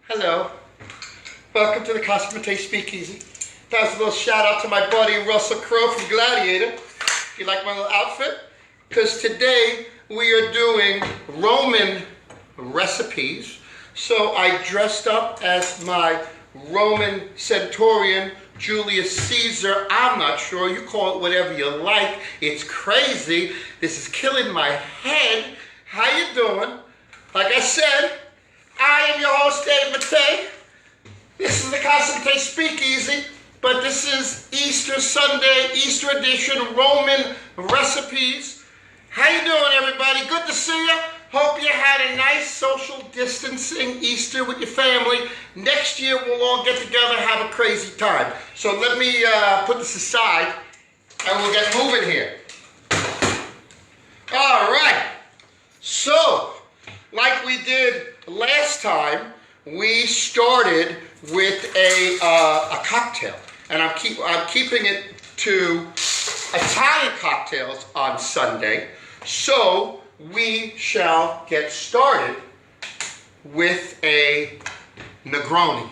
Hello. Welcome to the CASA MATTEI Speakeasy. That was a little shout out to my buddy Russell Crowe from Gladiator. You like my little outfit? Because today we are doing Roman recipes. So I dressed up as my Roman centurion, Julius Caesar. I'm not sure. You call it whatever you like. It's crazy. This is killing my head. How you doing? Like I said, I am your host, Dave Mattei. This is the CASA MATTEI Speakeasy, but this is Easter Sunday, Easter edition, Roman recipes. How you doing, everybody? Good to see you. Hope you had a nice social distancing Easter with your family. Next year, we'll all get together, have a crazy time. So let me put this aside, and we'll get moving here. All right. So, like we did last time, we started with a cocktail, and I'm keeping it to Italian cocktails on Sunday. So we shall get started with a Negroni.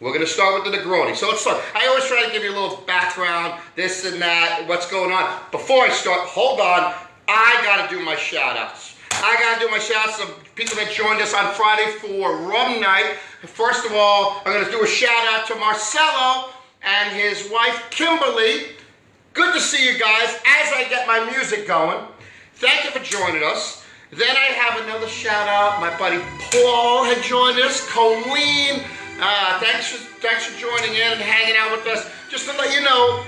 We're going to start with the Negroni. So let's start. I always try to give you a little background, this and that, what's going on. Before I start, hold on, I got to do my shout-outs. I got to do my shout-outs to people that joined us on Friday for Rum Night. First of all, I'm going to do a shout-out to Marcelo and his wife, Kimberly. Good to see you guys as I get my music going. Thank you for joining us. Then I have another shout-out. My buddy Paul had joined us. Colleen, thanks for joining in and hanging out with us. Just to let you know,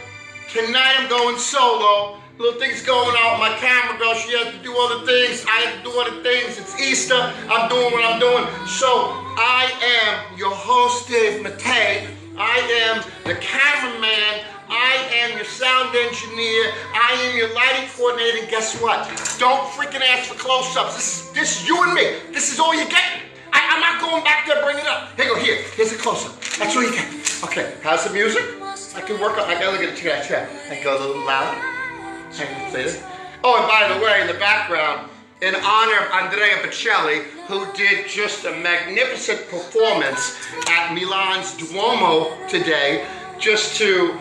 tonight I'm going solo. Little things going on with my camera girl. She had to do other things. I had to do other things. It's Easter. I'm doing what I'm doing. So I am your host, Dave Mattei. I am the cameraman. I am your sound engineer. I am your lighting coordinator. And guess what? Don't freaking ask for close-ups. This is you and me. This is all you get. I'm not going back there, bring it up. Here you go, here. Here's a close-up. That's all you get. Okay, how's the music? I can work on, I gotta look at the chair. I go a little louder. Oh, and by the way, in the background, in honor of Andrea Bocelli, who did just a magnificent performance at Milan's Duomo today, just to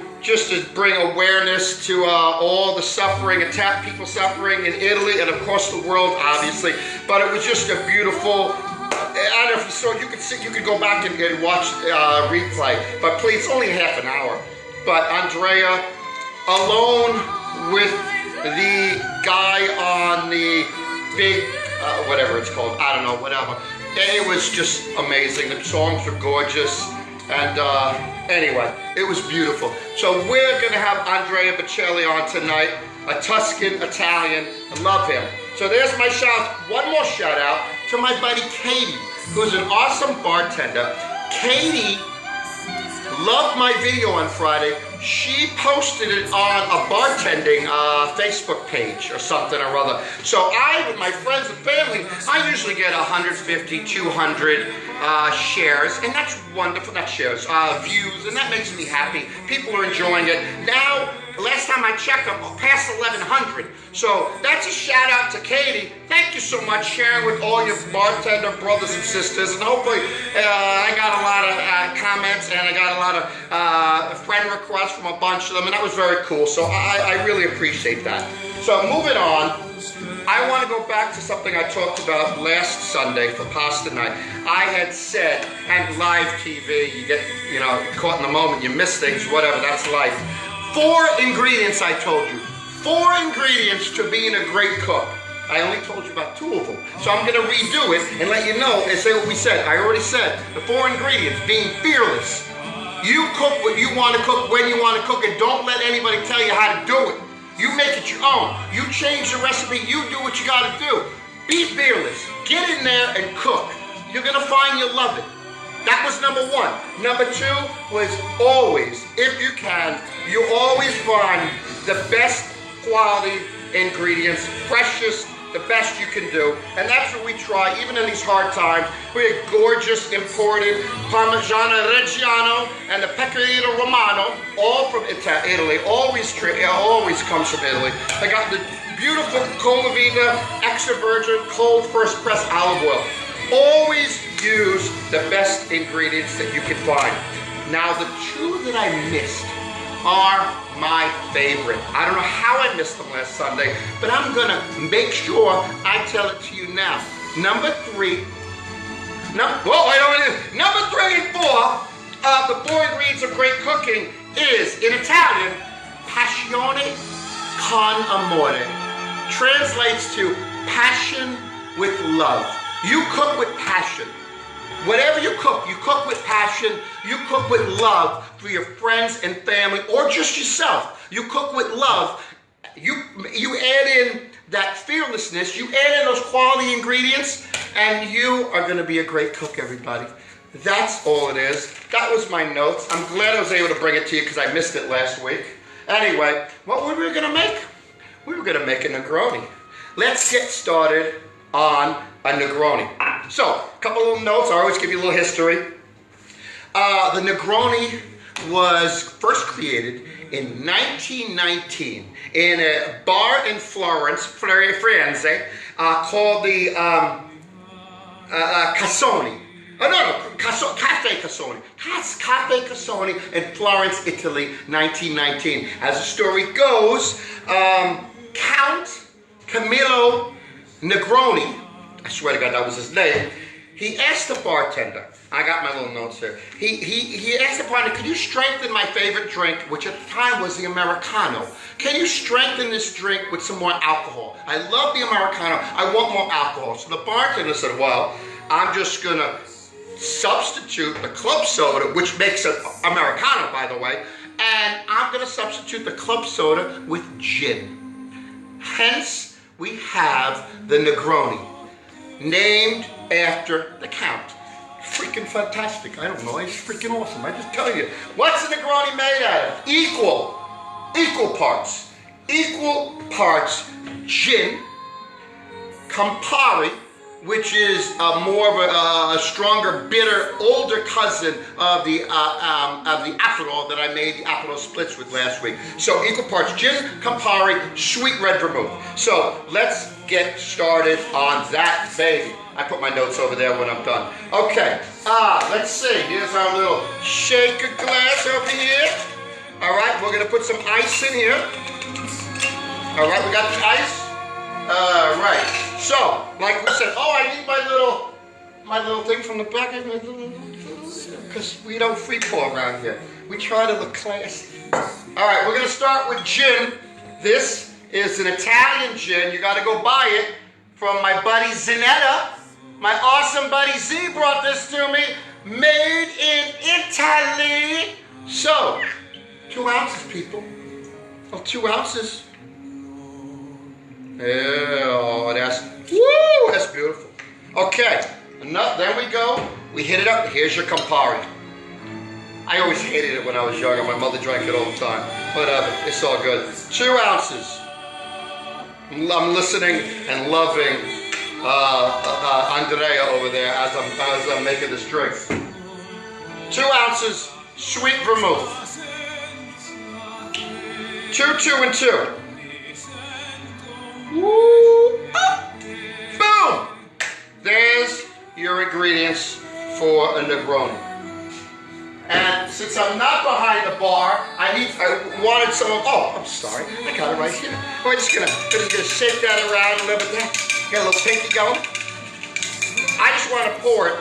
bring awareness to all the suffering, people suffering in Italy and of course the world, obviously. But it was just a beautiful. I don't know if you saw. You could go back and watch replay. But please, only half an hour. But Andrea, alone with the guy on the big, whatever it's called, I don't know, whatever. It was just amazing. The songs were gorgeous. And anyway, it was beautiful. So we're going to have Andrea Bocelli on tonight, a Tuscan Italian. I love him. So there's my shout. One more shout out to my buddy Katie, who's an awesome bartender. Katie loved my video on Friday. She posted it on a bartending Facebook page or something or other. So I, with my friends and family, I usually get 150, 200 shares, and that's wonderful. Not shares, views, and that makes me happy. People are enjoying it. Now, last time I checked, I'm past 1,100. So that's a shout out to Katie. Thank you so much, sharing with all your bartender brothers and sisters. And hopefully, I got a lot of comments and I got a lot of friend requests from a bunch of them, and that was very cool. So I really appreciate that. So moving on, I want to go back to something I talked about last Sunday for pasta night. I had said, and live TV, you get, caught in the moment, you miss things, whatever, that's life. 4 ingredients I told you. 4 ingredients to being a great cook. I only told you about 2 of them. So I'm going to redo it and let you know and say what we said. I already said the 4 ingredients, being fearless. You cook what you want to cook when you want to cook it. Don't let anybody tell you how to do it. You make it your own. You change the recipe. You do what you got to do. Be fearless. Get in there and cook. You're going to find you love it. That was number 1. Number 2 was always, if you can, you always find the best quality ingredients, freshest, the best you can do. And that's what we try, even in these hard times. We have gorgeous imported Parmigiano Reggiano and the Pecorino Romano, all from Italy, always comes from Italy. I got the beautiful Comavita extra virgin cold first press olive oil. Always use the best ingredients that you can find. Now, the two that I missed are my favorite. I don't know how I missed them last Sunday, but I'm gonna make sure I tell it to you now. Number 3 and 4 of the 4 ingredients of great cooking is, in Italian, passione con amore. Translates to passion with love. You cook with passion. Whatever you cook with passion, you cook with love for your friends and family, or just yourself. You cook with love. You add in that fearlessness, you add in those quality ingredients, and you are going to be a great cook, everybody. That's all it is. That was my notes. I'm glad I was able to bring it to you because I missed it last week. Anyway, what were we going to make? We were going to make a Negroni. Let's get started on a Negroni. So, a couple little notes. I always give you a little history. The Negroni was first created in 1919 in a bar in Florence, France, called the Cassoni. Cafe Cassoni. Cafe Cassoni in Florence, Italy, 1919. As the story goes, Count Camillo Negroni, I swear to God that was his name, he asked the bartender, I got my little notes here, he asked the bartender, could you strengthen my favorite drink, which at the time was the Americano? Can you strengthen this drink with some more alcohol? I love the Americano, I want more alcohol. So the bartender said, well, I'm just going to substitute the club soda, which makes it Americano, by the way, and I'm going to substitute the club soda with gin. Hence, we have the Negroni, named after the Count. Freaking fantastic. I don't know, it's freaking awesome. I just tell you. What's the Negroni made out of? Equal parts gin, Campari, which is more of a stronger, bitter, older cousin of the Aperol that I made the Aperol splits with last week. So equal parts gin, Campari, sweet red vermouth. So let's get started on that, baby. I put my notes over there when I'm done. Okay, let's see. Here's our little shaker glass over here. All right, we're gonna put some ice in here. All right, we got the ice. All right. So, like we said, I need my little thing from the back, because we don't free pour around here. We try to look classy. All right, we're gonna start with gin. This is an Italian gin. You got to go buy it from my buddy Zinetta. My awesome buddy Z brought this to me, made in Italy. So, 2 ounces, people. 2 ounces. Oh, that's beautiful. Okay, then we go. We hit it up. Here's your Campari. I always hated it when I was younger. My mother drank it all the time. Whatever, it's all good. 2 ounces. I'm listening and loving Andrea over there as I'm making this drink. 2 ounces sweet vermouth. 2, 2, and 2. Woo! Boom! There's your ingredients for a Negroni. And since I'm not behind the bar, I wanted some of, I'm sorry, I got it right here. We're just gonna shake that around a little bit. Get a little pinky going. I just want to pour it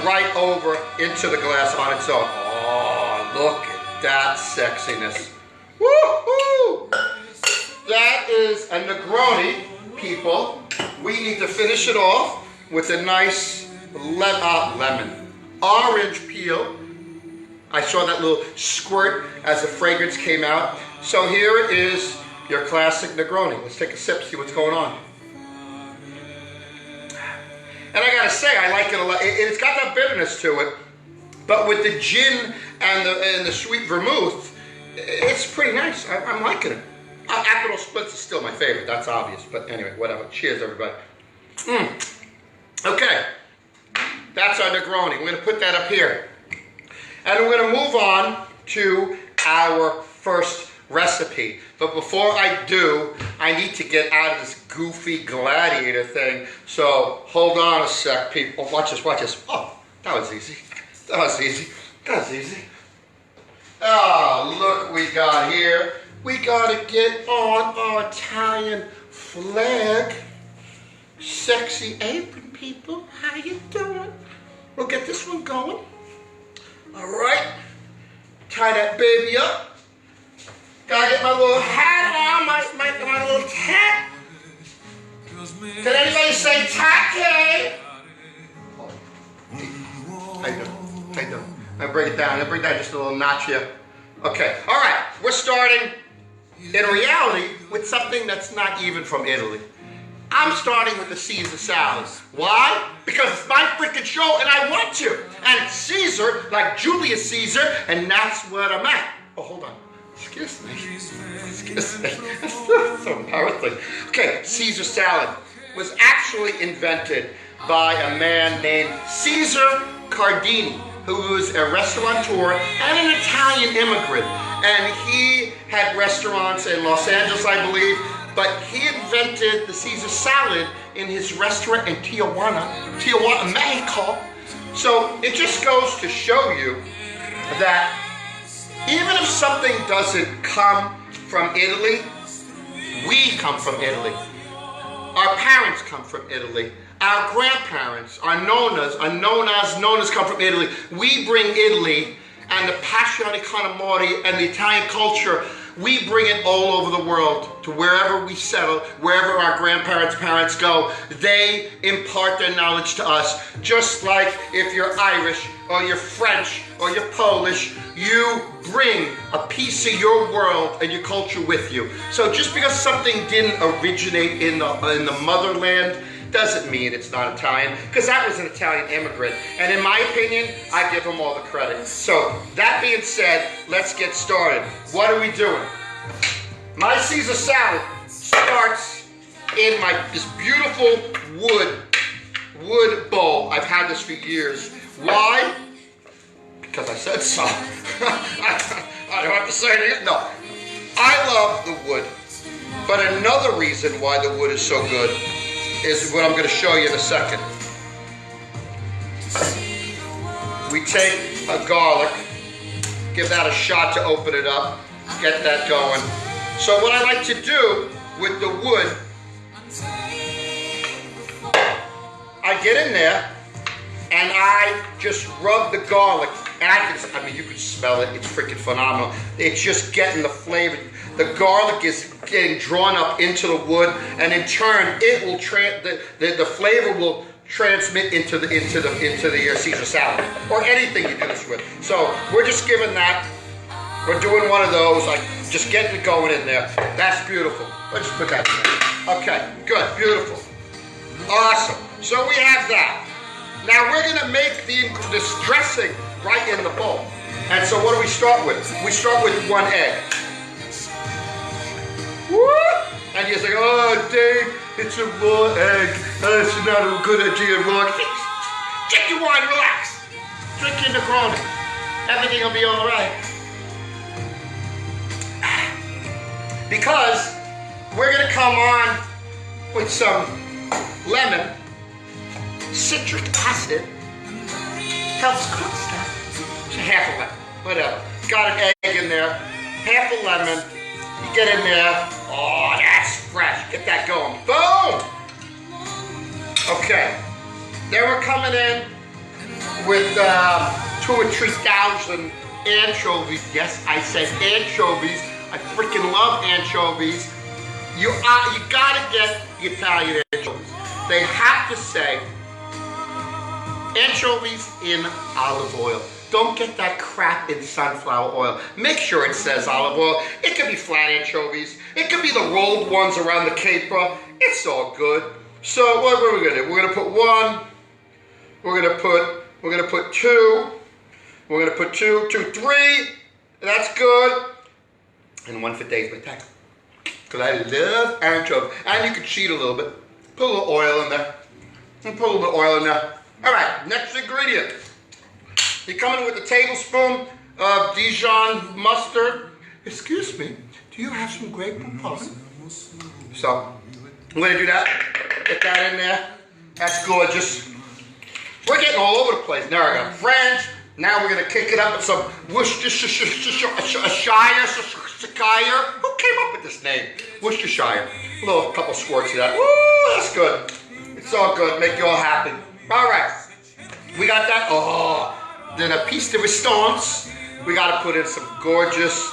right over into the glass on its own. Oh, look at that sexiness. Woo-hoo! That is a Negroni, people. We need to finish it off with a nice lemon. Orange peel. I saw that little squirt as the fragrance came out. So here is your classic Negroni. Let's take a sip, see what's going on. And I gotta say, I like it a lot. It's got that bitterness to it, but with the gin and the sweet vermouth, it's pretty nice. I'm liking it. Aperol Splits is still my favorite, that's obvious. But anyway, whatever. Cheers, everybody. Okay, that's our Negroni. We're gonna put that up here. And we're gonna move on to our first recipe. But before I do, I need to get out of this goofy gladiator thing. So hold on a sec, people. Watch this, watch this. Oh, that was easy. That was easy. That was easy. Oh, look what we got here. We gotta get on our Italian flag. Sexy apron, people. How you doing? We'll get this one going. All right. Tie that baby up. Gotta get my little hat on, my little hat. Can anybody say tacky? I know. I bring it down. I bring down just a little notch here. Okay. All right. We're starting, in reality, with something that's not even from Italy. I'm starting with the Caesar salad. Why? Because it's my freaking show and I want to. And it's Caesar, like Julius Caesar, and that's what I'm at. Oh, hold on. Excuse me. Excuse me. That's so embarrassing. Okay, Caesar salad was actually invented by a man named Caesar Cardini, who was a restaurateur and an Italian immigrant. And he had restaurants in Los Angeles, I believe, but he invented the Caesar salad in his restaurant in Tijuana, Mexico. So it just goes to show you that even if something doesn't come from Italy, we come from Italy. Our parents come from Italy. Our grandparents, our nonas come from Italy. We bring Italy and the passione con amore and the Italian culture, we bring it all over the world to wherever we settle, wherever our grandparents' parents go. They impart their knowledge to us. Just like if you're Irish or you're French or you're Polish, you bring a piece of your world and your culture with you. So just because something didn't originate in the motherland doesn't mean it's not Italian, because that was an Italian immigrant. And in my opinion, I give them all the credit. So that being said, let's get started. What are we doing? My Caesar salad starts in this beautiful wood bowl. I've had this for years. Why? Because I said so. I don't have to say anything. No. I love the wood. But another reason why the wood is so good is what I'm going to show you in a second. We take a garlic, give that a shot to open it up, get that going. So what I like to do with the wood, I get in there and I just rub the garlic, and you can smell it, it's freaking phenomenal. It's just getting the flavor. The garlic is getting drawn up into the wood, and in turn, it will the flavor will transmit into the Caesar salad or anything you do this with. So we're just giving that. We're doing one of those, like just getting it going in there. That's beautiful. Let's just put that in there. Okay, good, beautiful, awesome. So we have that. Now we're gonna make this dressing right in the bowl. And so what do we start with? We start with 1 egg. And you're like, oh, Dave, it's a raw egg. It's not a good idea, raw. Take your wine, relax. Drink your Negroni. Everything will be all right. Because we're going to come on with some lemon, citric acid, helps cook stuff. So half a lemon, whatever. Got an egg in there, half a lemon. You get in there. Oh, that's fresh. Get that going. Boom! Okay. Then we're coming in with 2,000 or 3,000 anchovies. Yes, I said anchovies. I freaking love anchovies. You gotta get the Italian anchovies. They have to say anchovies in olive oil. Don't get that crap in sunflower oil. Make sure it says olive oil. It could be flat anchovies. It could be the rolled ones around the caper. It's all good. So what are we gonna do? We're gonna put 1. We're gonna put 2. We're gonna put 2, 3. That's good. And 1 for Dave's McTackle. Because I love anchovies. And you can cheat a little bit. Put a little oil in there. And put a little bit of oil in there. All right, next ingredient. You're coming with a tablespoon of Dijon mustard. Excuse me, do you have some grape poupon? So I'm going to do that. Get that in there. That's gorgeous. We're getting all over the place. Now I got French. Now we're going to kick it up with some Worcestershire. Who came up with this name? Worcestershire. A couple squirts of that. Woo, that's good. It's all good. Make you all happy. All right. We got that. Oh, then a piece de resistance. We got to put in some gorgeous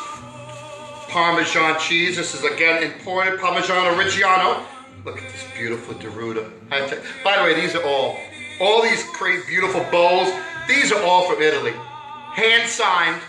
Parmesan cheese. This is again imported Parmigiano Reggiano. Look at this beautiful Deruta. By the way, these are all these great beautiful bowls. These are all from Italy. Hand signed,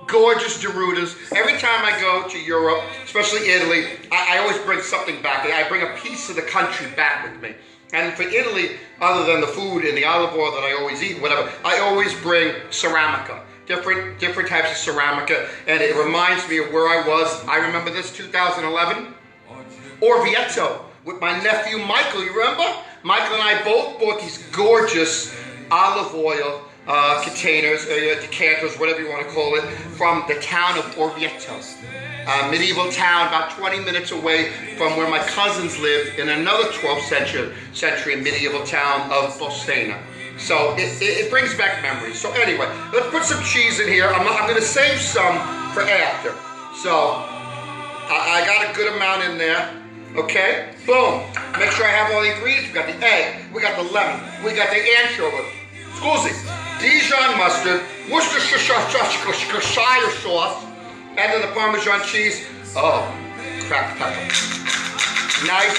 gorgeous Derutas. Every time I go to Europe, especially Italy, I always bring something back. I bring a piece of the country back with me. And for Italy, other than the food and the olive oil that I always eat, whatever, I always bring ceramica. Different types of ceramica, and it reminds me of where I was. I remember this 2011, Orvieto, with my nephew Michael. You remember? Michael and I both bought these gorgeous olive oil containers, decanters, whatever you want to call it, from the town of Orvieto, a medieval town about 20 minutes away from where my cousins lived in another 12th century medieval town of Bolsena. So it brings back memories. So anyway, let's put some cheese in here. I'm going to save some for after. So I got a good amount in there. Okay, boom. Make sure I have all the ingredients. We got the egg, we got the lemon, we got the anchovy, scusi, Dijon mustard, Worcestershire sauce, and then the Parmesan cheese. Oh, cracked pepper. Nice,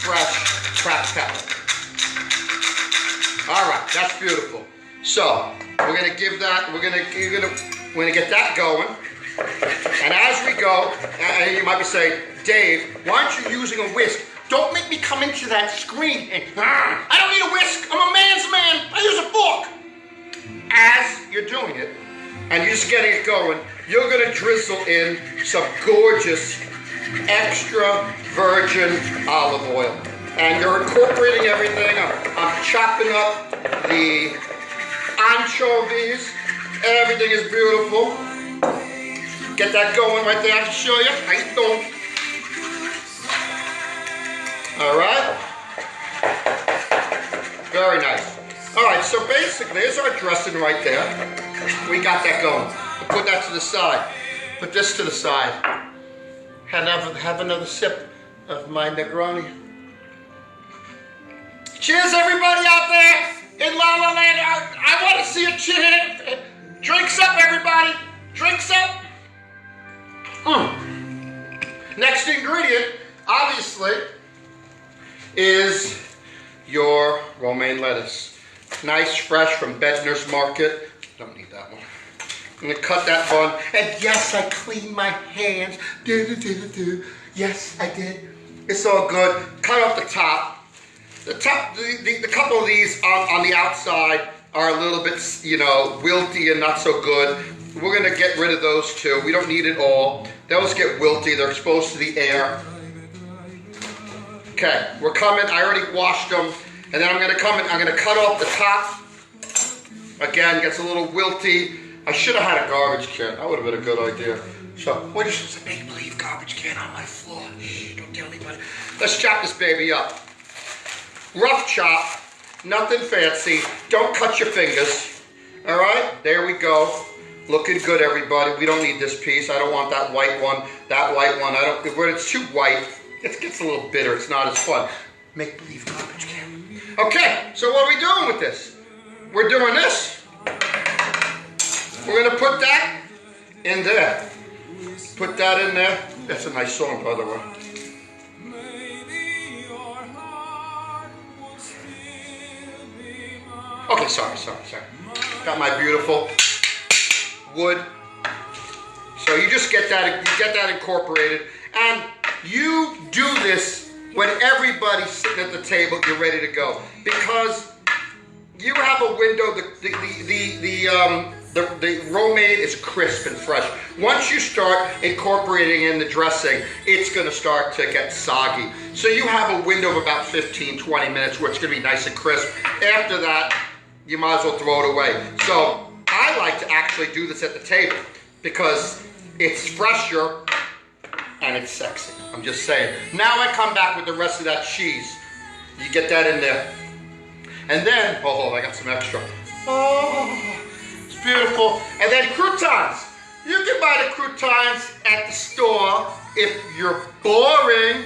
fresh cracked pepper. All right, that's beautiful. So we're gonna give that. We're gonna get that going. And as we go, and you might be saying, Dave, why aren't you using a whisk? Don't make me come into that screen and I don't need a whisk. I'm a man's man. I use a fork. As you're doing it, and you're just getting it going, you're gonna drizzle in some gorgeous extra virgin olive oil. And you're incorporating everything. I'm chopping up the anchovies. Everything is beautiful. Get that going right there. I can show you. How you doing? All right. Very nice. All right. So basically, there's our dressing right there. We got that going. We'll put that to the side. Put this to the side. And have another sip of my Negroni. Cheers, everybody out there in La La Land. I want to see a cheer. Drinks up, everybody. Drinks up. Next ingredient, obviously, is your romaine lettuce. Nice, fresh from Bednar's Market. Don't need that one. I'm going to cut that bun. And yes, I cleaned my hands. Yes, I did. It's all good. Cut off the top. The couple of these on the outside are a little bit, wilty and not so good. We're going to get rid of those too. We don't need it all. Those get wilty. They're exposed to the air. Okay, we're coming. I already washed them. And then I'm going to come in. I'm going to cut off the top. Again, gets a little wilty. I should have had a garbage can. That would have been a good idea. So, we're just make believe garbage can on my floor. Shh, don't tell anybody. Let's chop this baby up. Rough chop. Nothing fancy. Don't cut your fingers. All right, there we go. Looking good, everybody. We don't need this piece. I don't want that white one. That white one. I don't. When it's too white, it gets a little bitter. It's not as fun. Make believe garbage can. Okay, so what are we doing with this? We're doing this. We're gonna put that in there. Put that in there. That's a nice song, by the way. Okay, sorry. Got my beautiful wood. So you just get that incorporated, and you do this when everybody's sitting at the table. You're ready to go because you have a window. The romaine is crisp and fresh. Once you start incorporating in the dressing, it's going to start to get soggy. So you have a window of about 15-20 minutes where it's going to be nice and crisp. After that, you might as well throw it away. So I like to actually do this at the table because it's fresher and it's sexy. I'm just saying. Now I come back with the rest of that cheese. You get that in there. And then, oh, I got some extra. Oh, it's beautiful. And then croutons. You can buy the croutons at the store if you're boring.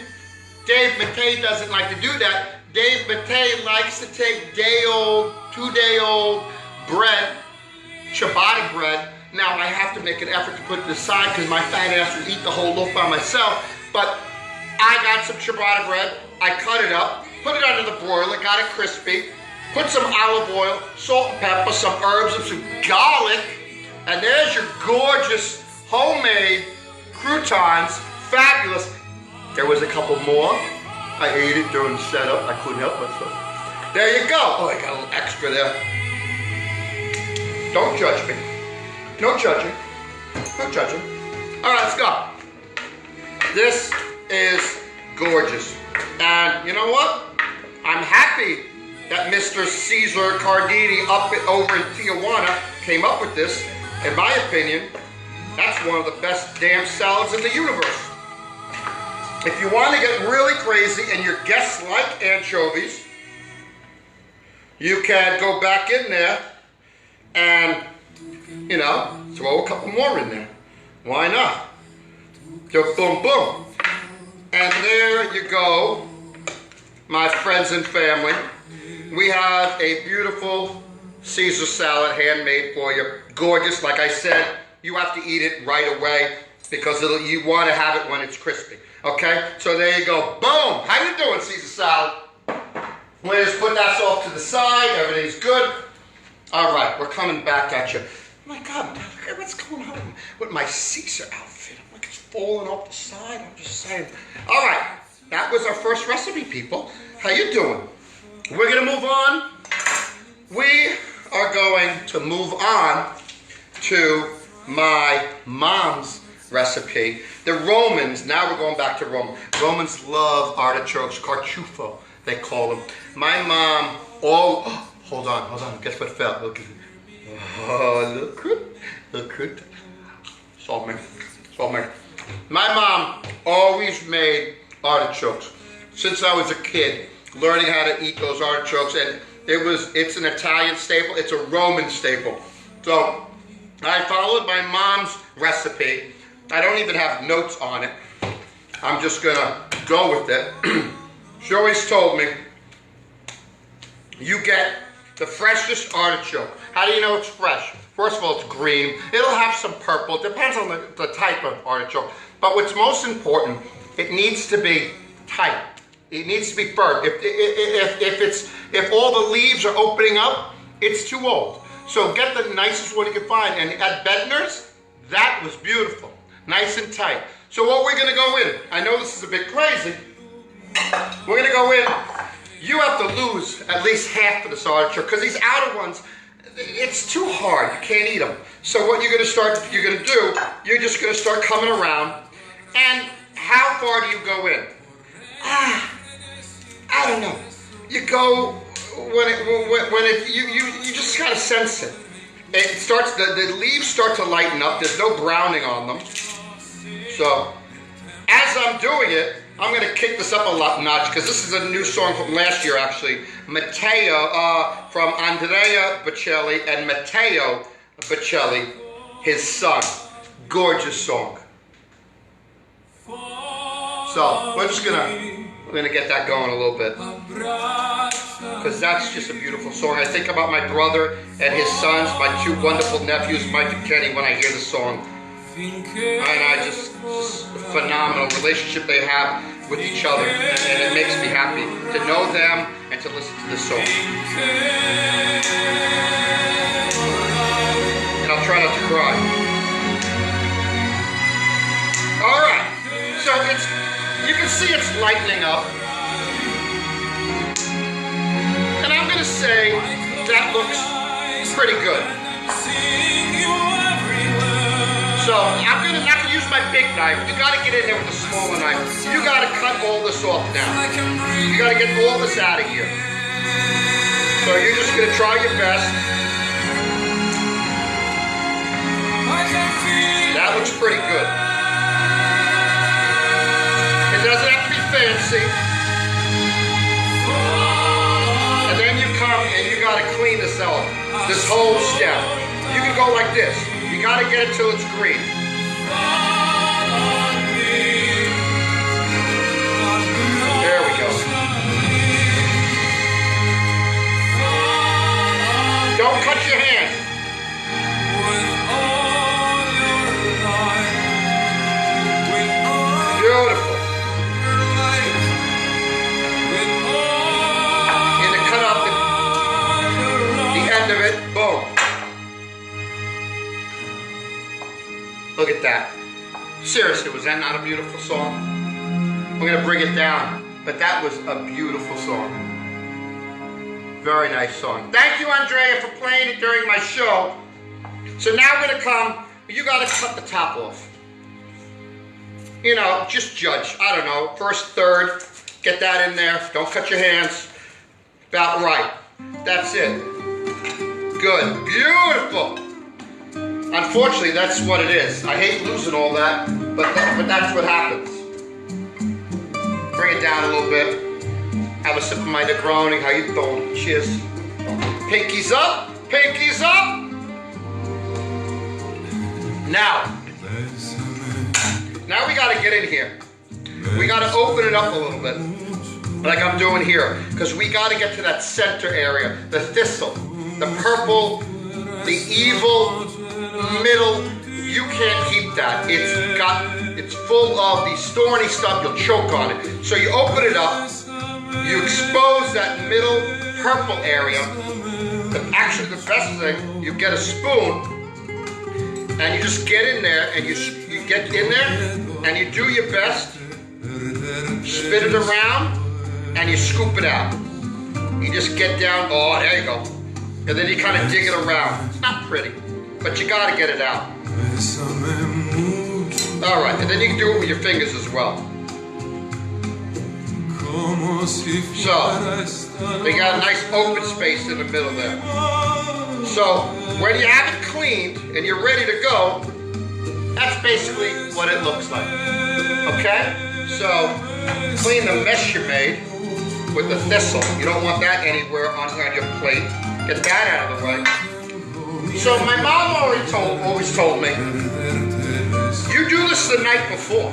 Dave Mattei doesn't like to do that. Dave Mattei likes to take day-old, 2-day-old bread, ciabatta bread. Now I have to make an effort to put it aside because my fat ass will eat the whole loaf by myself. But I got some ciabatta bread. I cut it up, put it under the broiler, got it crispy. Put some olive oil, salt and pepper, some herbs, and some garlic. And there's your gorgeous homemade croutons. Fabulous. There was a couple more. I ate it during the setup. I couldn't help myself. There you go. Oh, I got a little extra there. Don't judge me. No judging. No judging. All right, let's go. This is gorgeous. And you know what? I'm happy that Mr. Cesar Cardini over in Tijuana came up with this. In my opinion, that's one of the best damn salads in the universe. If you want to get really crazy and your guests like anchovies, you can go back in there and, you know, throw a couple more in there. Why not? Just boom, boom. And there you go, my friends and family. We have a beautiful Caesar salad handmade for you. Gorgeous. Like I said, you have to eat it right away because you want to have it when it's crispy. Okay? So there you go. Boom! How you doing, Caesar salad? We'll just put that off to the side. Everything's good. All right, we're coming back at you. Oh my God, look at what's going on with my Caesar outfit. I'm like it's falling off the side. I'm just saying. All right, that was our first recipe, people. How you doing? We're gonna move on. We are going to move on to my mom's recipe. The Romans, now we're going back to Rome. Romans love artichokes, carciufo, they call them. My mom, hold on, guess what fell? Look at it. Oh, look at Salt me. My mom always made artichokes. Since I was a kid, learning how to eat those artichokes, and it's an Italian staple, it's a Roman staple. So I followed my mom's recipe. I don't even have notes on it. I'm just gonna go with it. She always told me, you get the freshest artichoke. How do you know it's fresh? First of all, it's green. It'll have some purple. It depends on the type of artichoke. But what's most important, it needs to be tight. It needs to be firm. If all the leaves are opening up, it's too old. So get the nicest one you can find. And at Bednar's, that was beautiful. Nice and tight. So what we're gonna go in, I know this is a bit crazy. We're gonna go in, you have to lose at least half of this artichoke, because these outer ones, it's too hard, you can't eat them. So what you're gonna do, you're just gonna start coming around, and how far do you go in? I don't know. You go you just gotta sense it. It starts, the leaves start to lighten up. There's no browning on them. So as I'm doing it, I'm gonna kick this up a notch because this is a new song from last year actually. Matteo, from Andrea Bocelli and Matteo Bocelli, his son. Gorgeous song. So we're gonna get that going a little bit, because that's just a beautiful song. I think about my brother and his sons, my two wonderful nephews, Mike and Kenny, when I hear the song. And I just a phenomenal relationship they have with each other, and it makes me happy to know them and to listen to this song. And I'll try not to cry. All right, so you can see it's lightening up. And I'm gonna say that looks pretty good. So I'm not gonna use my big knife. You gotta get in there with a smaller knife. You gotta cut all this off now. You gotta get all this out of here. So you're just gonna try your best. That looks pretty good. messy. And then you come and you gotta clean this out, this whole stem. You can go like this. You gotta get it till it's green. There we go. Don't cut your hand. Beautiful. And to cut off the end of it, boom. Look at that. Seriously, was that not a beautiful song? I'm going to bring it down, but that was a beautiful song. Very nice song. Thank you, Andrea, for playing it during my show. So now we're going to come, you got to cut the top off. You know, just judge. I don't know, first, third, get that in there. Don't cut your hands. About right. That's it. Good. Beautiful. Unfortunately, that's what it is. I hate losing all that, but that's what happens. Bring it down a little bit. Have a sip of my Negroni. How you doing? Cheers. Pinkies up. Pinkies up. Now we got to get in here. We got to open it up a little bit, like I'm doing here, because we got to get to that center area, the thistle, the purple, the evil middle. You can't keep that. It's full of these thorny stuff. You'll choke on it. So you open it up. You expose that middle purple area. Actually, the best thing, you get a spoon and you just get in there and you get in there and you do your best. Spit it around and you scoop it out. You just get down. Oh, there you go. And then you kind of dig it around. It's not pretty, but you got to get it out. All right, and then you can do it with your fingers as well. So, they got a nice open space in the middle there. So, when you have it cleaned and you're ready to go, that's basically what it looks like. Okay? So, clean the mess you made with the thistle. You don't want that anywhere on your plate. Get that out of the way. So, my mom always told me, you do this the night before.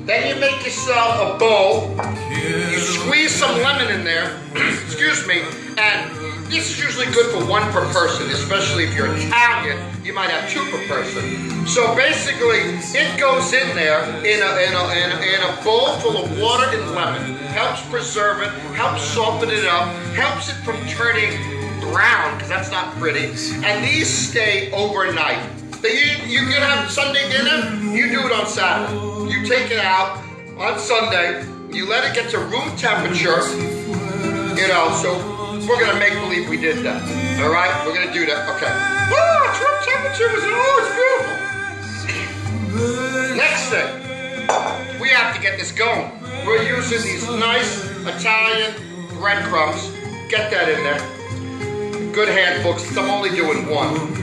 Then you make yourself a bowl, you squeeze some lemon in there, excuse me, and this is usually good for one per person, especially if you're Italian, you might have two per person. So basically, it goes in there in a bowl full of water and lemon. Helps preserve it, helps soften it up, helps it from turning brown, because that's not pretty, and these stay overnight. You can have Sunday dinner, you do it on Saturday. You take it out on Sunday, you let it get to room temperature, you know, so we're going to make believe we did that. All right, we're going to do that. Okay. Oh, it's room temperature. It's beautiful. Next thing, we have to get this going. We're using these nice Italian breadcrumbs. Get that in there. Good handfuls, I'm only doing one.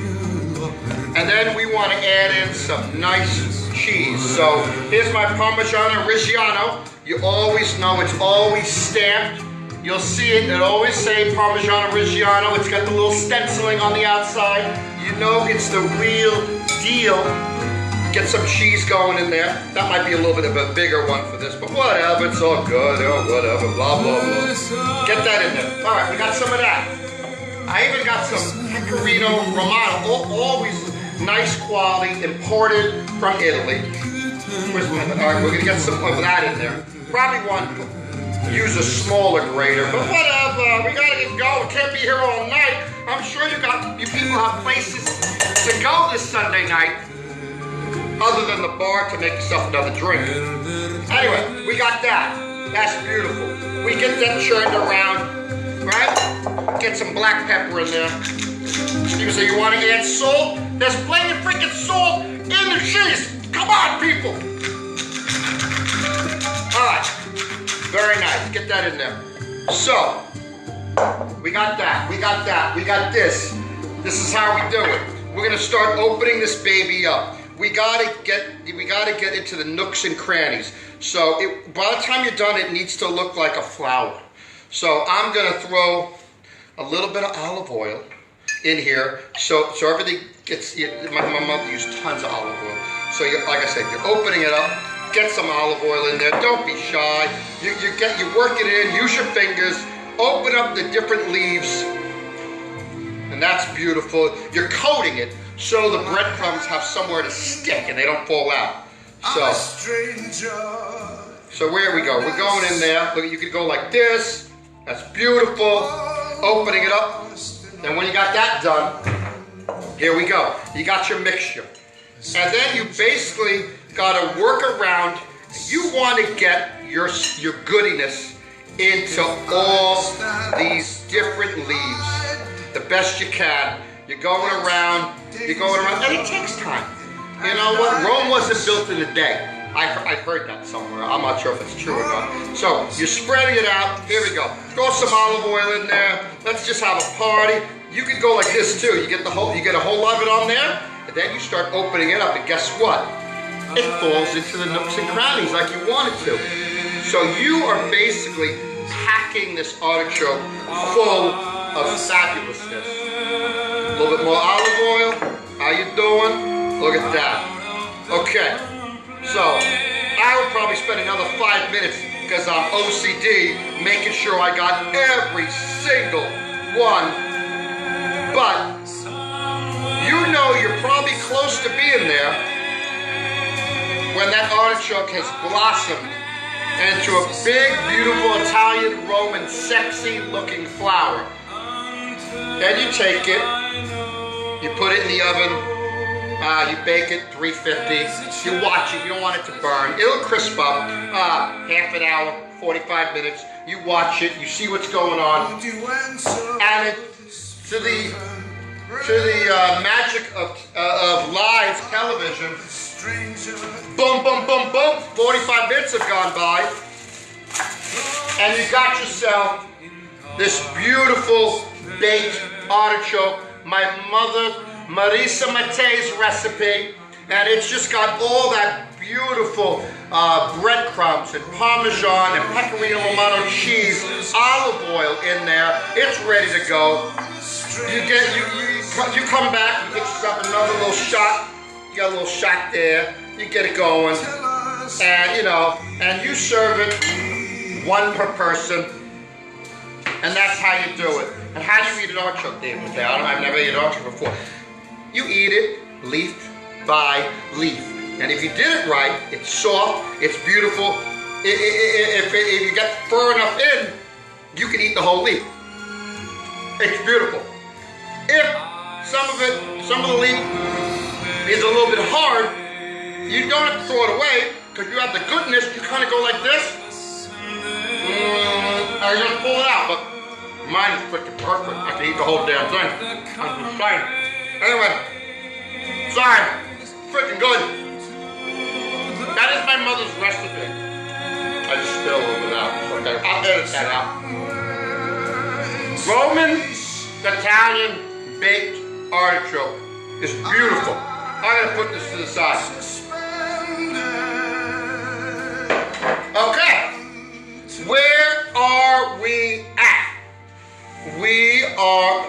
And then we want to add in some nice cheese. So here's my Parmigiano Reggiano. You always know it's always stamped. You'll see it, it always say Parmigiano Reggiano. It's got the little stenciling on the outside. You know it's the real deal. Get some cheese going in there. That might be a little bit of a bigger one for this, but whatever, it's all good, or whatever, blah, blah, blah. Get that in there. All right, we got some of that. I even got some Pecorino Romano, always nice quality, imported from Italy. All right, we're gonna get some of that in there. Probably want to use a smaller grater, but whatever. We gotta get going. We can't be here all night. I'm sure you people have places to go this Sunday night, other than the bar to make yourself another drink. Anyway, we got that. That's beautiful. We get that churned around, right? Get some black pepper in there. You say you want to add salt? There's plenty of freaking salt in the cheese. Come on, people. All right. Very nice. Get that in there. So, we got that. We got that. We got this. This is how we do it. We're going to start opening this baby up. we gotta get into the nooks and crannies. So by the time you're done, it needs to look like a flower. So I'm gonna throw a little bit of olive oil in here, so everything gets. My mother used tons of olive oil. So like I said, you're opening it up. Get some olive oil in there. Don't be shy. You work it in. Use your fingers. Open up the different leaves, and that's beautiful. You're coating it so the breadcrumbs have somewhere to stick and they don't fall out. So where we go? We're going in there. Look, you could go like this. That's beautiful. Opening it up. And when you got that done, here we go. You got your mixture. And then you basically got to work around. You want to get your goodiness into all these different leaves the best you can. You're going around, and it takes time. You know what? Rome wasn't built in a day. I've heard that somewhere. I'm not sure if it's true or not. So you're spreading it out. Here we go. Throw some olive oil in there. Let's just have a party. You could go like this too. You get a whole lot of it on there, and then you start opening it up, and guess what? It falls into the nooks and crannies like you want it to. So you are basically packing this artichoke full of fabulousness. A little bit more olive oil. How you doing? Look at that. Okay. So I would probably spend another 5 minutes because I'm OCD making sure I got every single one. But you know you're probably close to being there when that artichoke has blossomed into a big, beautiful Italian, Roman, sexy looking flower. Then you take it, you put it in the oven, you bake it 350, you watch it, you don't want it to burn. It'll crisp up, half an hour, 45 minutes. You watch it, you see what's going on. And to the magic of live television, boom, boom, boom, boom, 45 minutes have gone by, and you got yourself this beautiful baked artichoke, my mother CASA Mattei's recipe, and it's just got all that beautiful breadcrumbs and Parmesan and Pecorino Romano cheese, olive oil in there. It's ready to go. You come back, you get yourself another little shot. You got a little shot there. You get it going, and and you serve it one per person, and that's how you do it. And how do you eat an artichoke, David? I've never eaten artichoke before. You eat it leaf by leaf. And if you did it right, it's soft, it's beautiful. If you get far enough in, you can eat the whole leaf. It's beautiful. If some of the leaf is a little bit hard, you don't have to throw it away because you have the goodness. You kind of go like this, and you just pull it out. But mine is freaking perfect. I can eat the whole damn thing. I'm just saying. Anyway, sorry, freaking good. That is my mother's recipe. I just spilled a little bit out. Okay, I'll edit that out. Roman Italian baked artichoke is beautiful. I'm gonna put this to the side. Okay, where are we at?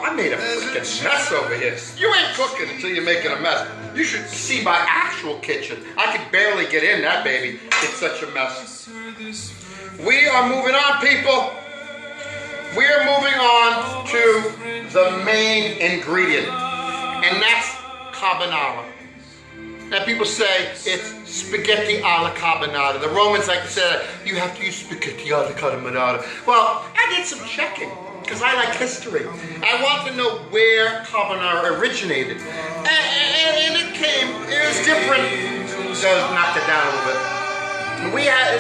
I made a freaking mess over here. You ain't cooking until you're making a mess. You should see my actual kitchen. I could barely get in that baby. It's such a mess. We are moving on, people. We are moving on to the main ingredient, and that's carbonara. Now people say it's spaghetti alla carbonara. The Romans like to say that you have to use spaghetti alla carbonara. Well, I did some checking because I like history. I want to know where carbonara originated. And it was different. So knock it down a little bit.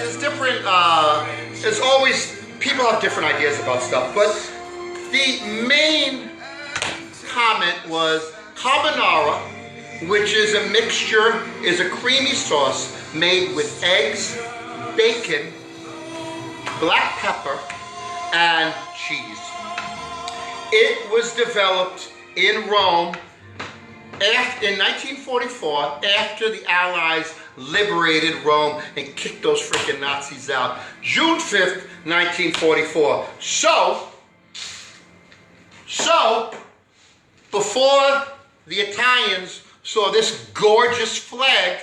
It's different, it's always, people have different ideas about stuff, but the main comment was carbonara, which is a mixture, is a creamy sauce made with eggs, bacon, black pepper, and cheese. It was developed in Rome in 1944, after the Allies liberated Rome and kicked those freaking Nazis out. June 5th, 1944. So, before the Italians saw this gorgeous flag,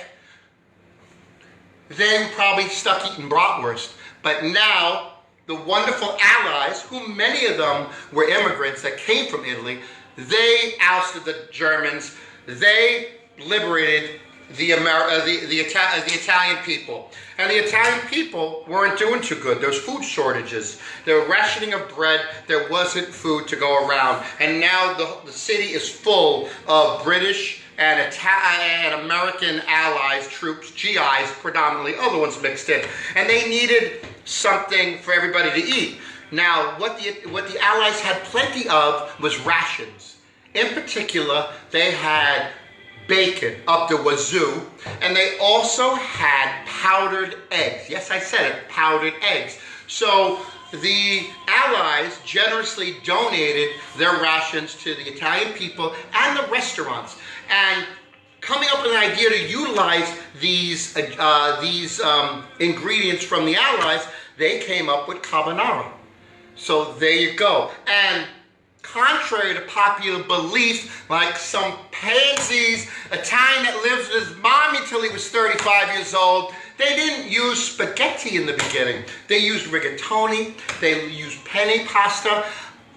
they were probably stuck eating bratwurst. But now, the wonderful Allies, who many of them were immigrants that came from Italy, they ousted the Germans. They liberated the Italian people. And the Italian people weren't doing too good. There was food shortages. There were rationing of bread. There wasn't food to go around. And now the city is full of British and American allies, troops, GIs predominantly, other ones mixed in. And they needed something for everybody to eat. Now, what the Allies had plenty of was rations. In particular, they had bacon up the wazoo, and they also had powdered eggs. Yes, I said it, powdered eggs. So the Allies generously donated their rations to the Italian people and the restaurants. And coming up with an idea to utilize these ingredients from the Allies, they came up with carbonara. So there you go. And contrary to popular belief, like some pansies Italian that lives with his mommy till he was 35 years old, they didn't use spaghetti in the beginning. They used rigatoni, they used penne pasta.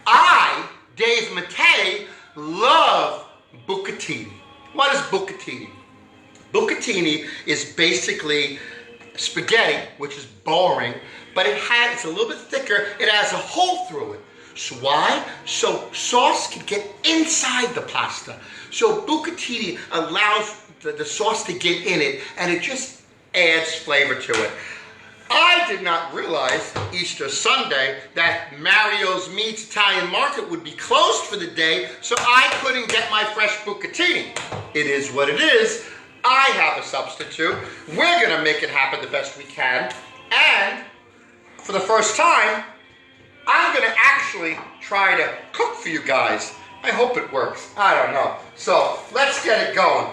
I, Dave Mattei, love bucatini. What is bucatini? Bucatini is basically spaghetti, which is boring, but it's a little bit thicker. It has a hole through it. So why? So sauce can get inside the pasta. So bucatini allows the sauce to get in it, and it just adds flavor to it. I did not realize Easter Sunday that Mario's Meats Italian Market would be closed for the day, so I couldn't get my fresh bucatini. It is what it is. I have a substitute. We're gonna make it happen the best we can, and for the first time, I'm gonna actually try to cook for you guys. I hope it works. I don't know. So let's get it going.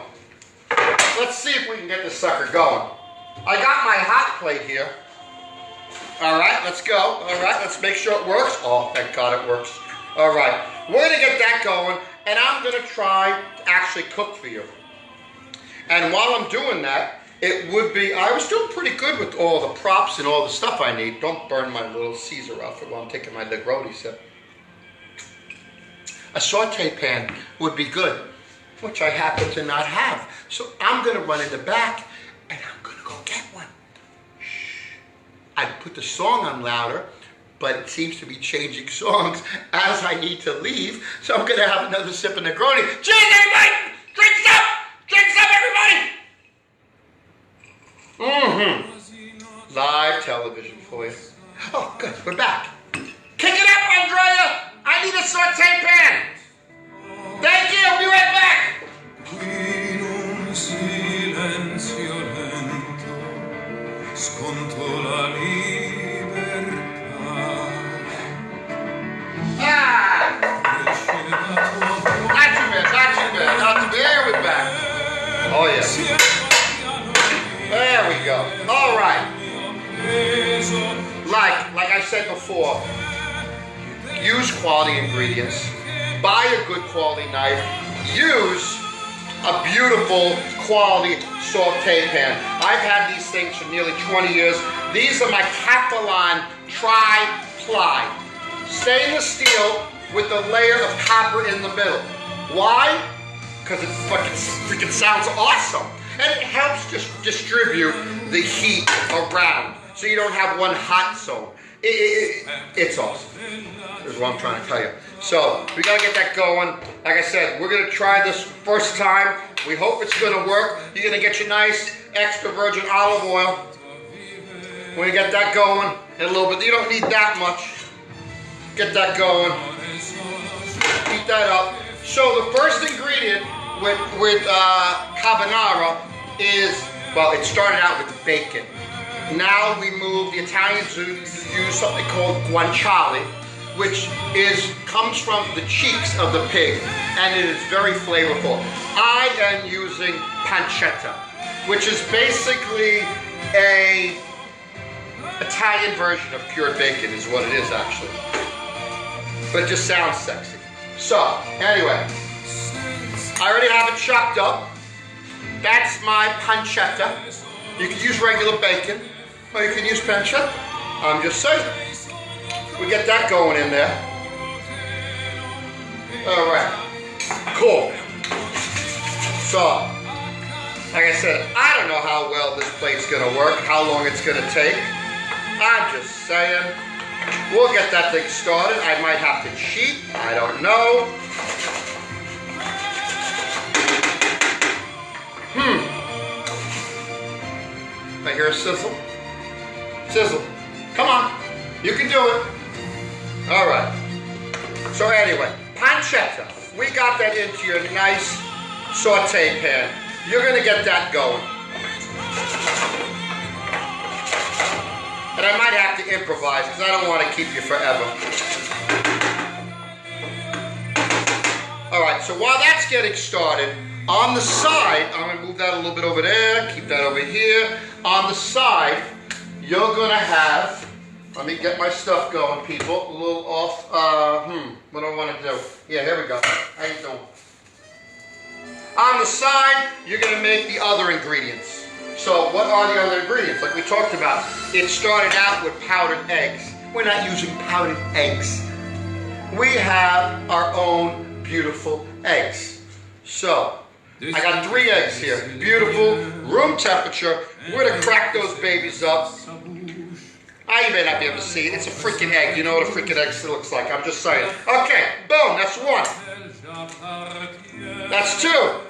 Let's see if we can get this sucker going. I got my hot plate here. All right, let's go. All right, let's make sure it works. Oh, thank God it works. All right, we're gonna get that going, and I'm gonna try to actually cook for you. And while I'm doing that, it would be, I was doing pretty good with all the props and all the stuff I need. Don't burn my little Caesar outfit while I'm taking my Negroni sip. A saute pan would be good, which I happen to not have. So I'm gonna run in the back and I'm gonna go get one. Shh. I put the song on louder, but it seems to be changing songs as I need to leave. So I'm gonna have another sip of Negroni. Cheers, everybody! Drink some! Drink some, everybody! Live television for you. Oh, good, we're back. Kick it up, Andrea! I need a saute pan! Thank you, I'll be right back! Ah! Not too bad, not too bad, not too bad. There, we're back. Oh, yeah. There we go. All right. Like I said before, use quality ingredients. Buy a good quality knife. Use a beautiful quality saute pan. I've had these things for nearly 20 years. These are my Catalan tri-ply. Stainless steel with a layer of copper in the middle. Why? Because it freaking sounds awesome. And it helps just distribute the heat around, so you don't have one hot zone. It's awesome. Is what I'm trying to tell you. So we gotta get that going. Like I said, we're gonna try this first time. We hope it's gonna work. You're gonna get your nice extra virgin olive oil. We're gonna get that going in a little bit. You don't need that much. Get that going. Heat that up. So the first ingredient with carbonara is, well, it started out with bacon. Now we move, the Italians use something called guanciale, which comes from the cheeks of the pig, and it is very flavorful. I am using pancetta, which is basically a Italian version of cured bacon, is what it is actually. But it just sounds sexy. So, anyway, I already have it chopped up. That's my pancetta. You can use regular bacon, or you can use pancetta. I'm just saying. We get that going in there. All right, cool. So, like I said, I don't know how well this plate's gonna work, how long it's gonna take. I'm just saying. We'll get that thing started. I might have to cheat, I don't know. I hear a sizzle. Sizzle. Come on. You can do it. All right. So anyway, pancetta. We got that into your nice saute pan. You're going to get that going. And I might have to improvise because I don't want to keep you forever. All right, so while that's getting started, on the side, I'm going to move that a little bit over there, keep that over here. On the side, you're going to have, let me get my stuff going, people. A little off, what do I want to do? Yeah, here we go. How you doing? On the side, you're going to make the other ingredients. So what are the other ingredients? Like we talked about, it started out with powdered eggs. We're not using powdered eggs. We have our own beautiful eggs. So, I got 3 eggs here. Beautiful, room temperature. We're gonna crack those babies up. You may not be able to see it. It's a freaking egg. You know what a freaking egg looks like. I'm just saying. Okay, boom, that's 1. That's 2.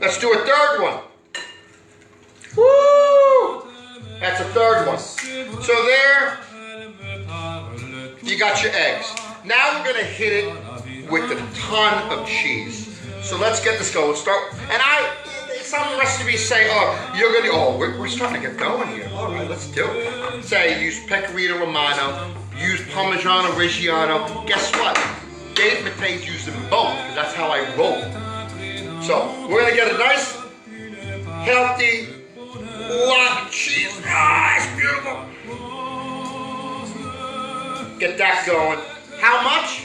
Let's do a 3rd one. Woo! That's a 3rd one. So there, you got your eggs. Now we're gonna hit it with a ton of cheese. So let's get this going. Some recipes say, we're starting to get going here. All right, let's do it. Say use Pecorino Romano, use Parmigiano Reggiano. Guess what? Dave Mattei's used them both because that's how I roll. So we're gonna get a nice, healthy, lot of cheese. It's beautiful. Get that going. How much?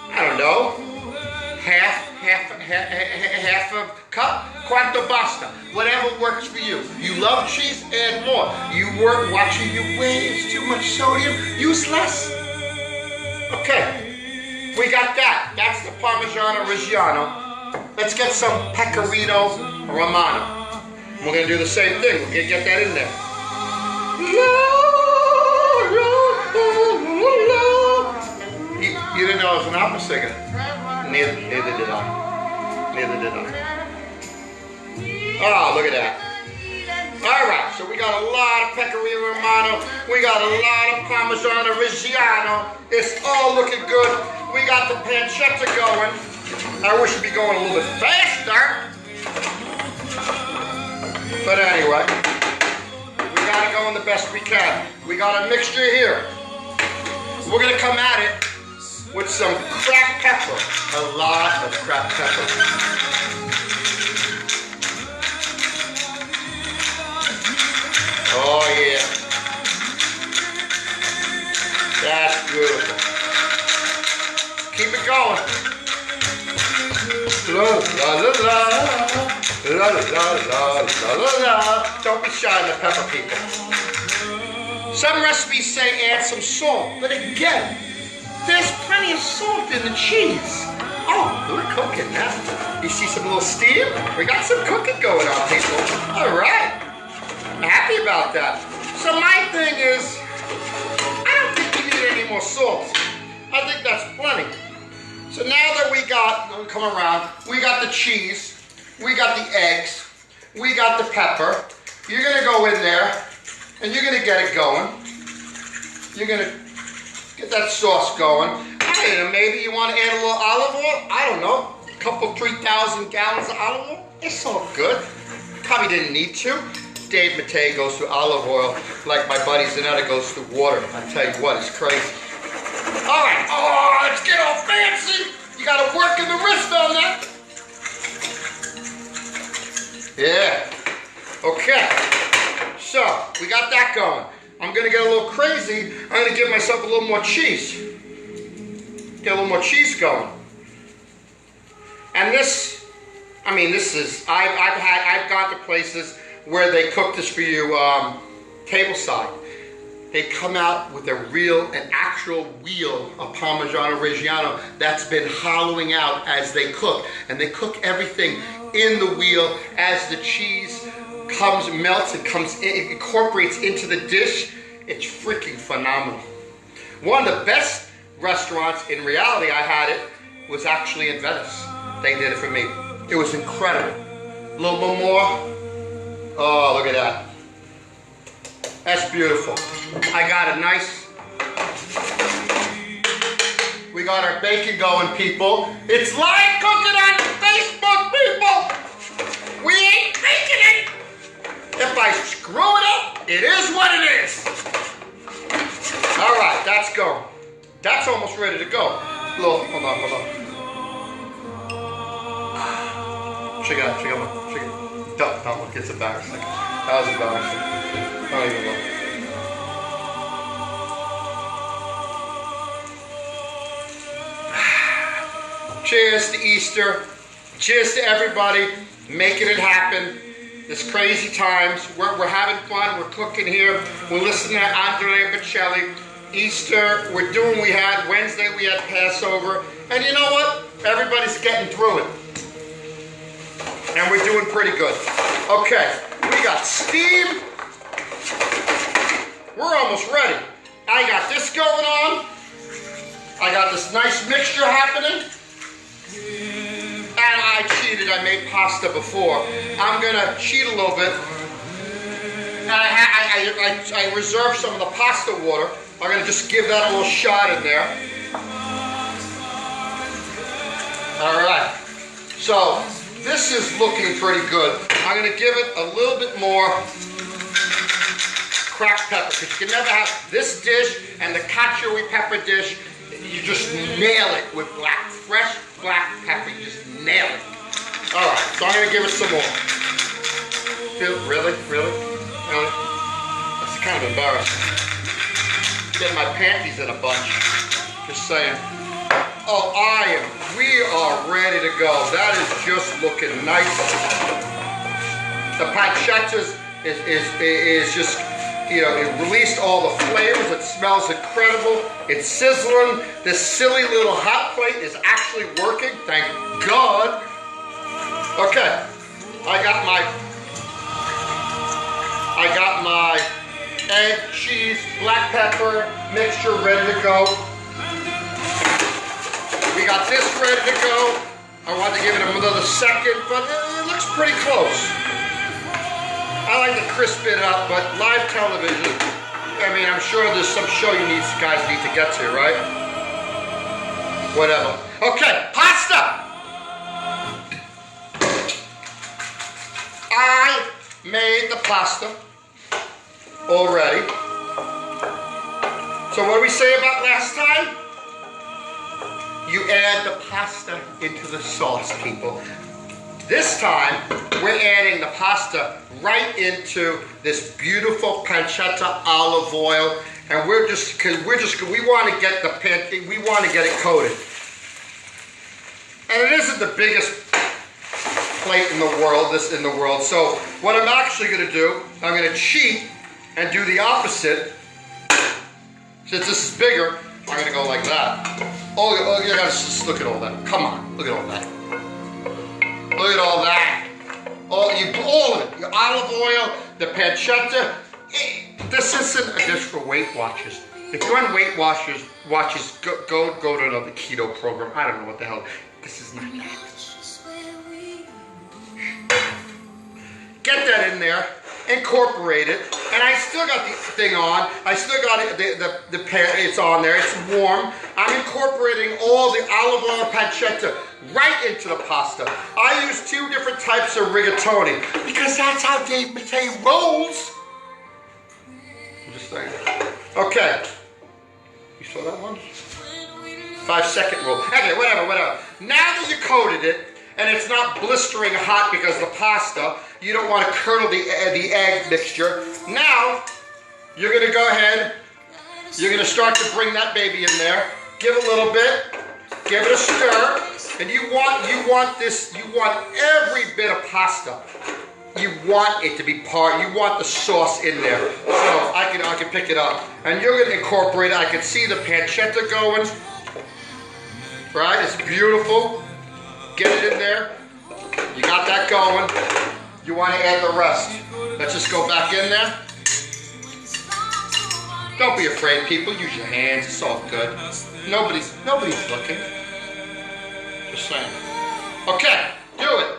I don't know. Half a cup. Quanto basta. Whatever works for you. You love cheese, add more. You work watching your weight. It's too much sodium. Use less. Okay. We got that. That's the Parmigiano Reggiano. Let's get some Pecorino Romano. We're going to do the same thing. We're going to get that in there. You didn't know I was an opera singer. Neither did I. Neither did I. Oh, look at that. All right, so we got a lot of Pecorino Romano. We got a lot of Parmigiano Reggiano. It's all looking good. We got the pancetta going. I wish it'd be going a little bit faster. But anyway, we gotta go in the best we can. We got a mixture here. We're gonna come at it with some cracked pepper. A lot of cracked pepper. Oh yeah. That's beautiful. Keep it going. La la la la. La la la la la la. Don't be shy in the pepper, people. Some recipes say add some salt, but again, there's plenty of salt in the cheese. Oh, we're cooking now. You see some little steam? We got some cooking going on, people. All right. I'm happy about that. So my thing is, I don't think we need any more salt. I think that's plenty. So now that we got, come around, we got the cheese, we got the eggs, we got the pepper. You're gonna go in there and you're gonna get it going. You're gonna get that sauce going. I don't know, maybe you want to add a little olive oil. I don't know, a couple 3,000 gallons of olive oil. It's all good. Probably didn't need to. Dave Mattei goes through olive oil like my buddy Zanetta goes through water. I tell you what, it's crazy. All right. Oh, let's get all fancy. You got to work in the wrist on that. Yeah. Okay. So, we got that going. I'm going to get a little crazy. I'm going to give myself a little more cheese. Get a little more cheese going. And this, I mean, this is, I've gone to places where they cook this for you tableside. They come out with an actual wheel of Parmigiano Reggiano that's been hollowing out as they cook. And they cook everything in the wheel as the cheese comes, melts, and it incorporates into the dish. It's freaking phenomenal. One of the best restaurants, in reality, I had it, was actually in Venice. They did it for me. It was incredible. A little bit more. Oh, look at that. That's beautiful. I got a nice, we got our bacon going, people. It's live cooking on Facebook, people. We ain't making it. If I screw it up, it is what it is. All right, that's going. That's almost ready to go. Hold on. Check it out. Don't look, it's embarrassing. That was embarrassing. Don't even look. Cheers to Easter. Cheers to everybody making it happen. This crazy times. We're having fun. We're cooking here. We're listening to Andrea Bocelli. Easter, we're doing what we had. Wednesday we had Passover. And you know what? Everybody's getting through it. And we're doing pretty good. Okay, we got steam. We're almost ready. I got this going on. I got this nice mixture happening. And I cheated. I made pasta before. I'm going to cheat a little bit. And I reserved some of the pasta water. I'm going to just give that a little shot in there. All right. So this is looking pretty good. I'm going to give it a little bit more cracked pepper, because you can never have this dish and the cacio e pepe dish. You just nail it with fresh black pepper. You just nail it. All right, so I'm going to give it some more. Really? That's kind of embarrassing. Getting my panties in a bunch. Just saying. Oh, we are ready to go. That is just looking nice. The pancetta is just, you know, it released all the flavors. It smells incredible. It's sizzling. This silly little hot plate is actually working. Thank God. Okay, I got my egg, cheese, black pepper mixture ready to go. We got this ready to go. I want to give it another second, but it looks pretty close. I like to crisp it up, but live television, I mean, I'm sure there's some show you guys need to get to, right? Whatever. Okay, pasta! I made the pasta already. So what did we say about last time? You add the pasta into the sauce, people. This time, we're adding the pasta right into this beautiful pancetta olive oil, and we want to get we want to get it coated. And it isn't the biggest plate in the world, so what I'm actually going to do, I'm going to cheat and do the opposite. Since this is bigger, I'm going to go like that. Oh, you gotta just look at all that. Come on, look at all that. Look at all that. All of it. Your olive oil, the pancetta. This isn't a dish for Weight Watchers. If you're on Weight Watchers, go to another keto program. I don't know what the hell. This is not that. Get that in there. Incorporate it, and I still got the thing on. I still got it, the pan. It's on there. It's warm. I'm incorporating all the olive oil pancetta right into the pasta. I use 2 different types of rigatoni because that's how Dave Mattei rolls. I'm just saying. Okay, you saw that one? 5-second rule. Okay, whatever. Now that you coated it, and it's not blistering hot because of the pasta, you don't want to curdle the egg mixture. Now, you're going to go ahead, you're going to start to bring that baby in there. Give a little bit, give it a stir, and you want every bit of pasta. You want it to be you want the sauce in there. So I can pick it up. And you're going to incorporate it. I can see the pancetta going. Right? It's beautiful. Get it in there. You got that going. You want to add the rest. Let's just go back in there. Don't be afraid, people. Use your hands. It's all good. Nobody's looking. Just saying. Okay, do it.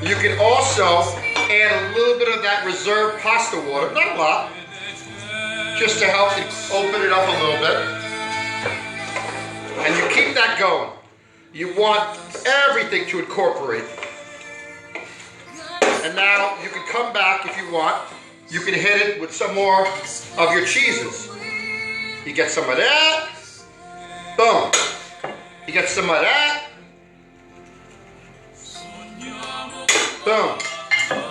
You can also add a little bit of that reserved pasta water, not a lot, just to help it open it up a little bit. And you keep that going. You want everything to incorporate. And now you can come back if you want. You can hit it with some more of your cheeses. You get some of that. Boom. You get some of that. Boom.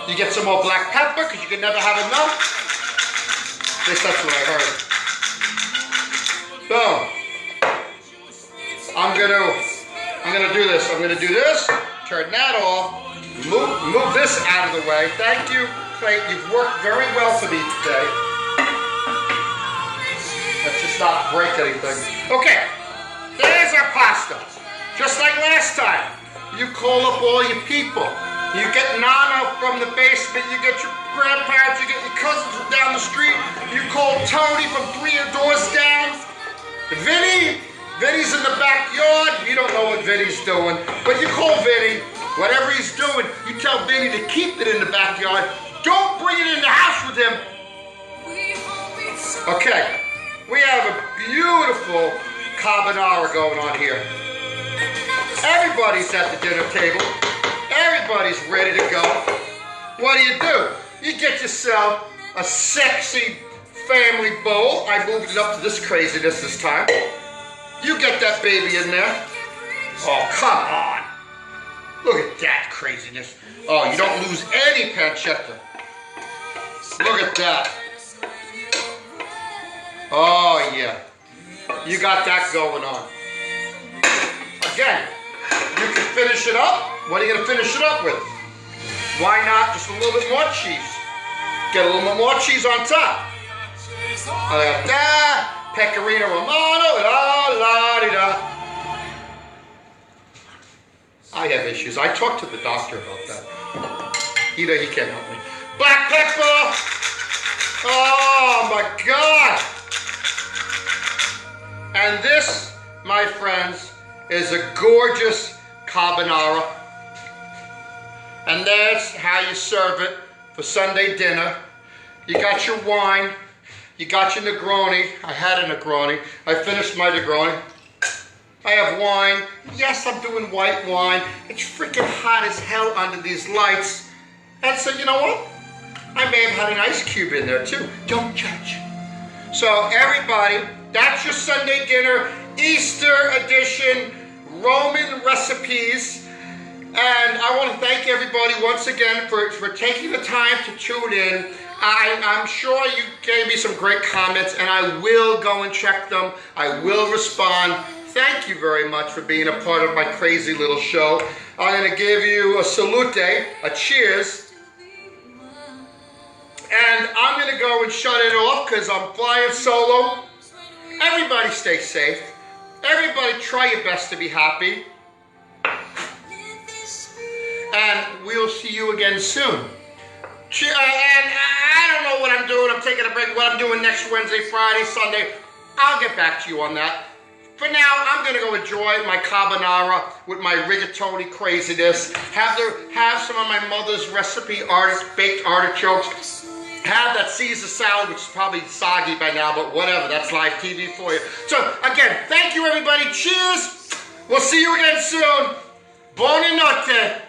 You get some more black pepper because you can never have enough. At least that's what I heard. Boom. I'm gonna do this. I'm gonna do this. Turn that off. Move this out of the way. Thank you, Clayton. You've worked very well for me today. Let's just not break anything. Okay. There's our pasta. Just like last time. You call up all your people. You get Nana from the basement, you get your grandparents, you get your cousins from down the street, you call Tony from 3 doors down. Vinny's in the backyard, you don't know what Vinny's doing, but you call Vinny, whatever he's doing, you tell Vinny to keep it in the backyard, don't bring it in the house with him. Okay, we have a beautiful carbonara going on here. Everybody's at the dinner table. Everybody's ready to go. What do? You get yourself a sexy family bowl. I moved it up to this craziness this time. You get that baby in there. Oh, come on. Look at that craziness. Oh, you don't lose any pancetta. Look at that. Oh, yeah. You got that going on. Again, you can finish it up. What are you going to finish it up with? Why not just a little bit more cheese? Get a little bit more cheese on top. Like that. Pecorino Romano. La-la-di-da. I have issues. I talked to the doctor about that. He can't help me. Black pepper. Oh, my God. And this, my friends, is a gorgeous carbonara. And that's how you serve it for Sunday dinner. You got your wine. You got your Negroni. I had a Negroni. I finished my Negroni. I have wine. Yes, I'm doing white wine. It's freaking hot as hell under these lights. And so, you know what? I may have had an ice cube in there too. Don't judge. So everybody, that's your Sunday dinner, Easter edition, Roman recipes. And I want to thank everybody once again for taking the time to tune in. I'm sure you gave me some great comments, and I will go and check them. I will respond. Thank you very much for being a part of my crazy little show. I'm going to give you a salute, a cheers. And I'm going to go and shut it off because I'm flying solo. Everybody stay safe. Everybody try your best to be happy. And we'll see you again soon. And I don't know what I'm doing. I'm taking a break. What I'm doing next Wednesday, Friday, Sunday. I'll get back to you on that. For now, I'm going to go enjoy my carbonara with my rigatoni craziness. Have some of my mother's recipe baked artichokes. Have that Caesar salad, which is probably soggy by now, but whatever. That's live TV for you. So, again, thank you, everybody. Cheers. We'll see you again soon. Buonanotte.